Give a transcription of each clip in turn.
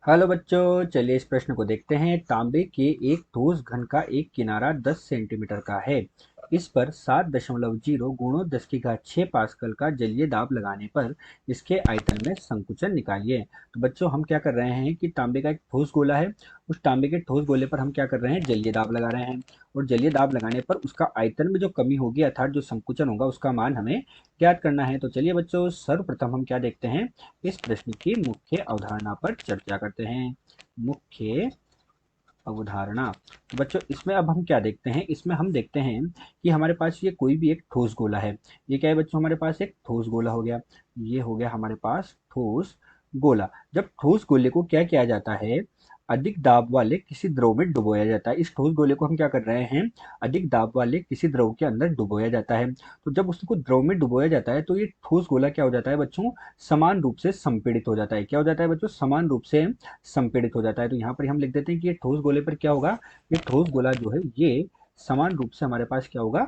Hello बच्चों, चलिए इस प्रश्न को देखते हैं। तांबे के एक ठोस घन का एक किनारा 10 सेंटीमीटर का है। इस पर 7.0 गुणों 10 की घात 6 पास्कल का जलीय दाब लगाने पर इसके आयतन में संकुचन निकालिए। तो बच्चों, हम क्या कर रहे हैं कि तांबे का एक ठोस गोला है। उस तांबे के ठोस गोले पर हम क्या कर रहे हैं, जलीय दाब लगा रहे हैं। और जलीय दाब लगाने पर उसका आयतन में जो कमी होगी अर्थात जो संकुचन होगा उसका मान हमें ज्ञात करना है। तो चलिए बच्चों, सर्वप्रथम हम क्या देखते हैं, इस प्रश्न की मुख्य अवधारणा पर चर्चा करते हैं। मुख्य अवधारणा। तो बच्चों, इसमें अब हम क्या देखते हैं, इसमें हम देखते हैं कि हमारे पास ये कोई भी एक ठोस गोला है। ये क्या है बच्चों, हमारे पास एक ठोस गोला हो गया। ये हो गया हमारे पास ठोस गोला। जब ठोस गोले को क्या किया जाता है, अधिक दाब वाले किसी द्रव में डुबोया जाता है। इस ठोस गोले को हम क्या कर रहे हैं, अधिक दाब वाले किसी द्रव के अंदर डुबोया जाता है। तो जब उसको द्रव में डुबोया जाता है तो ये ठोस गोला क्या हो जाता है बच्चों, समान रूप से संपीड़ित हो जाता है। क्या हो जाता है बच्चों, समान रूप से संपीड़ित हो जाता है। तो यहाँ पर हम लिख देते हैं कि ये ठोस गोले पर क्या होगा, ये ठोस गोला जो है ये समान रूप से हमारे पास क्या होगा,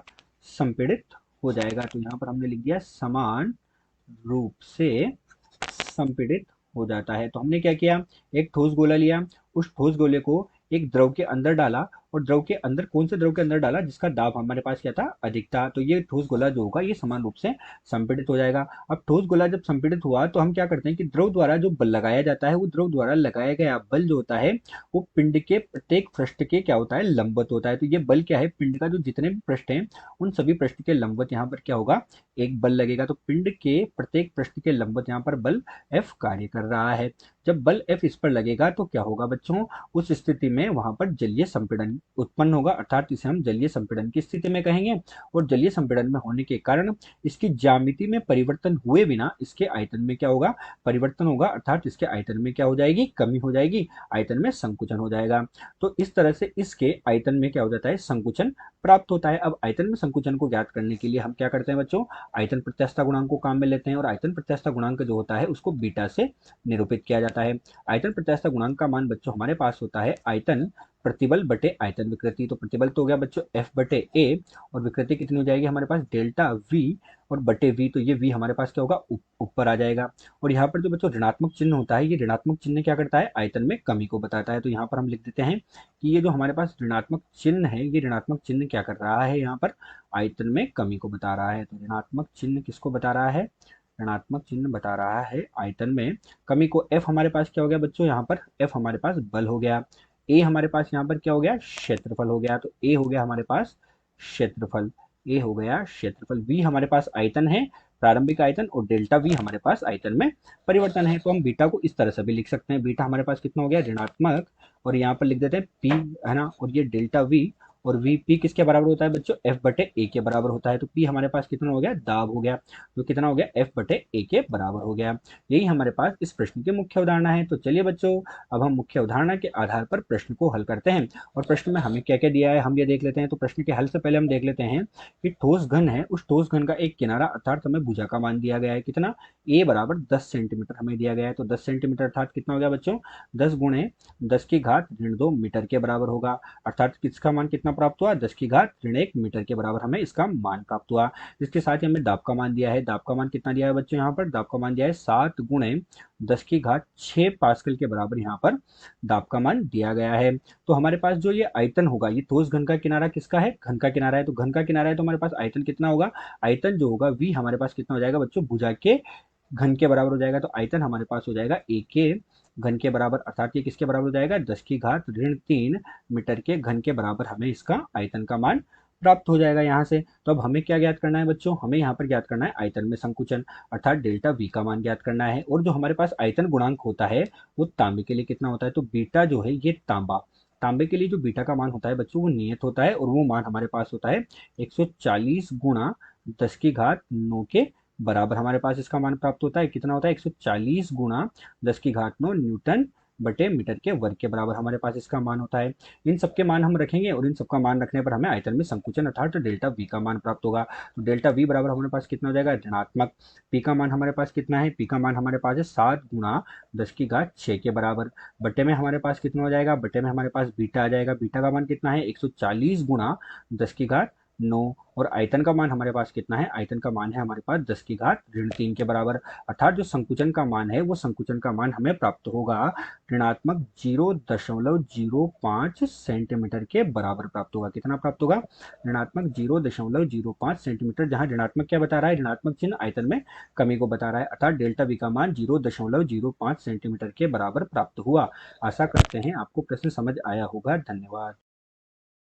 संपीड़ित हो जाएगा। तो यहाँ पर हमने लिख दिया समान रूप से संपीड़ित हो जाता है। तो हमने क्या किया, एक ठोस गोला लिया, उस ठोस गोले को एक द्रव के अंदर डाला। और द्रव के अंदर, कौन से द्रव के अंदर डाला, जिसका दाब हमारे पास क्या था, अधिक था। तो ये ठोस गोला जो होगा ये समान रूप से संपीड़ित हो जाएगा। अब ठोस गोला जब संपीड़ित हुआ तो हम क्या करते हैं कि द्रव द्वारा जो बल लगाया जाता है, वो द्रव द्वारा लगाया गया बल जो होता है वो पिंड के प्रत्येक पृष्ठ के क्या होता है, लंबवत होता है। तो ये बल क्या है, पिंड का जो जितने भी पृष्ठ हैं उन सभी पृष्ठ के लंबवत यहाँ पर क्या होगा, एक बल लगेगा। तो पिंड के प्रत्येक पृष्ठ के लंबवत यहाँ पर बल एफ कार्य कर रहा है। जब बल एफ इस पर लगेगा तो क्या होगा बच्चों, उस स्थिति में वहां पर जलीय संपीड़न उत्पन्न होगा, अर्थात इसे हम जलीय संपीड़न की स्थिति में कहेंगे। और जलीय संपीड़न में होने के कारण इसकी ज्यामिति में परिवर्तन हुए बिना इसके आयतन में क्या होगा, परिवर्तन होगा, अर्थात इसके आयतन में क्या हो जाएगी, कमी हो जाएगी, आयतन में संकुचन हो जाएगा। तो इस तरह से इसके आयतन में क्या हो जाता है, संकुचन प्राप्त होता है। अब आयतन में संकुचन को ज्ञात करने के लिए हम क्या करते हैं बच्चों, आयतन प्रत्यास्थता गुणांक को काम में लेते हैं। और आयतन प्रत्यास्थता गुणांक जो होता है उसको बीटा से निरूपित किया जाता है। आयतन प्रत्यास्थता गुणांक का मान बच्चों हमारे पास होता है आयतन प्रतिबल बटे आयतन विकृति। तो प्रतिबल तो हो गया बच्चों एफ बटे ए, और विकृति कितनी हो जाएगी हमारे पास, डेल्टा वी और बटे वी। तो ये वी हमारे पास क्या होगा, ऊपर आ जाएगा। और यहाँ पर जो बच्चों ऋणात्मक चिन्ह होता है, ये ऋणात्मक चिन्ह क्या करता है, आयतन में कमी को बताता है। तो यहाँ पर हम लिख देते हैं कि ये जो हमारे पास ऋणात्मक चिन्ह है, ये ऋणात्मक चिन्ह क्या कर रहा है, यहाँ पर आयतन में कमी को बता रहा है। तो ऋणात्मक चिन्ह किसको बता रहा है, ऋणात्मक चिन्ह बता रहा है आयतन में कमी को। एफ हमारे पास क्या हो गया बच्चों, यहाँ पर एफ हमारे पास बल हो गया। ए हमारे पास यहाँ पर क्या हो गया, क्षेत्रफल हो गया। तो ए हो गया हमारे पास क्षेत्रफल, ए हो गया क्षेत्रफल। वी हमारे पास आयतन है, प्रारंभिक आयतन, और डेल्टा वी हमारे पास आयतन में परिवर्तन है। तो हम बीटा को इस तरह से भी लिख सकते हैं, बीटा हमारे पास कितना हो गया, ऋणात्मक, और यहाँ पर लिख देते हैं पी, है ना। और ये डेल्टा वी और वी पी किसके बराबर होता है बच्चों, एफ बटे ए के बराबर होता है। तो पी हमारे पास कितना हो गया, दाब हो गया। तो कितना हो गया, एफ बटे ए के बराबर हो गया। यही हमारे पास इस प्रश्न की मुख्य अवधारणा है। तो चलिए बच्चों, अब हम मुख्य अवधारणा के आधार पर प्रश्न को हल करते हैं। और प्रश्न में हमें क्या क्या दिया है हम ये देख लेते हैं। तो प्रश्न के हल से पहले हम देख लेते हैं कि ठोस घन है, उस ठोस घन का एक किनारा अर्थात हमें भुजा का मान दिया गया है, कितना, ए बराबर 10 सेंटीमीटर हमें दिया गया है। तो 10 सेंटीमीटर अर्थात कितना हो गया बच्चों, 10 गुणे 10 की घात ऋण 2 मीटर के बराबर होगा। अर्थात किसका मान कितना प्राप्त हुआ, 10 की घात ऋण 1 मीटर के बराबर हमें इसका मान प्राप्त हुआ। इसके साथ ही हमें दाब का मान दिया है। दाब का मान कितना दिया है बच्चों, यहाँ पर दाब का मान दिया है 7 गुणे 10 की घात 6 पास्कल के बराबर यहाँ पर दाब का मान दिया गया है। तो हमारे पास जो ये आयतन होगा, ये ठोस घन का किनारा किसका है, घन का किनारा है। तो घन का किनारा है तो हमारे पास आयतन कितना होगा, आयतन जो होगा वी हमारे पास कितना हो जाएगा बच्चों, भुजा के घन के बराबर हो जाएगा। तो आयतन हमारे पास हो जाएगा ए के घन के बराबर, अर्थात ये किसके बराबर हो जाएगा, 10 की घात ऋण 3 मीटर के घन के बराबर हमें इसका आयतन का मान प्राप्त हो जाएगा यहाँ से। तो अब हमें क्या ज्ञात करना है बच्चों, हमें यहाँ पर ज्ञात करना है आयतन में संकुचन, अर्थात डेल्टा वी का मान ज्ञात करना है। और जो हमारे पास आयतन गुणांक होता है वो तांबे के लिए कितना होता है, तो बीटा जो है ये तांबा, तांबे के लिए जो बीटा का मान होता है बच्चों वो नियत होता है। और वो मान हमारे पास होता है 140 गुणा 10 की घात 9 के बराबर हमारे पास इसका मान प्राप्त होता है। कितना होता है, 140 गुणा 10 की घात 9 न्यूटन बटे मीटर के वर्ग के बराबर हमारे पास इसका मान होता है। इन सबके मान हम रखेंगे और इन सबका मान रखने पर हमें आयतन में संकुचन अर्थात डेल्टा वी का मान प्राप्त होगा। तो डेल्टा वी बराबर हमारे पास कितना हो जाएगा, ऋणात्मक, पी का मान हमारे पास कितना है, पी का मान हमारे पास है 7 गुणा 10 की घात 6 के बराबर, बटे में हमारे पास कितना हो जाएगा, बटे में हमारे पास बीटा आ जाएगा। बीटा का मान कितना है, 140 गुणा 10 की घात 9 और आयतन का मान हमारे पास कितना है, आयतन का मान है हमारे पास 10 की घात ऋण 3 के बराबर। अर्थात जो संकुचन का मान है वो संकुचन का मान हमें प्राप्त होगा ऋणात्मक 0.05 सेंटीमीटर के बराबर प्राप्त होगा। कितना प्राप्त होगा, ऋणात्मक 0.05 सेंटीमीटर, जहां ऋणात्मक क्या बता रहा है, ऋणात्मक चिन्ह आयतन में कमी को बता रहा है, अर्थात डेल्टा वी का मान 0.05 सेंटीमीटर के बराबर प्राप्त हुआ। आशा करते हैं आपको प्रश्न समझ आया होगा। धन्यवाद।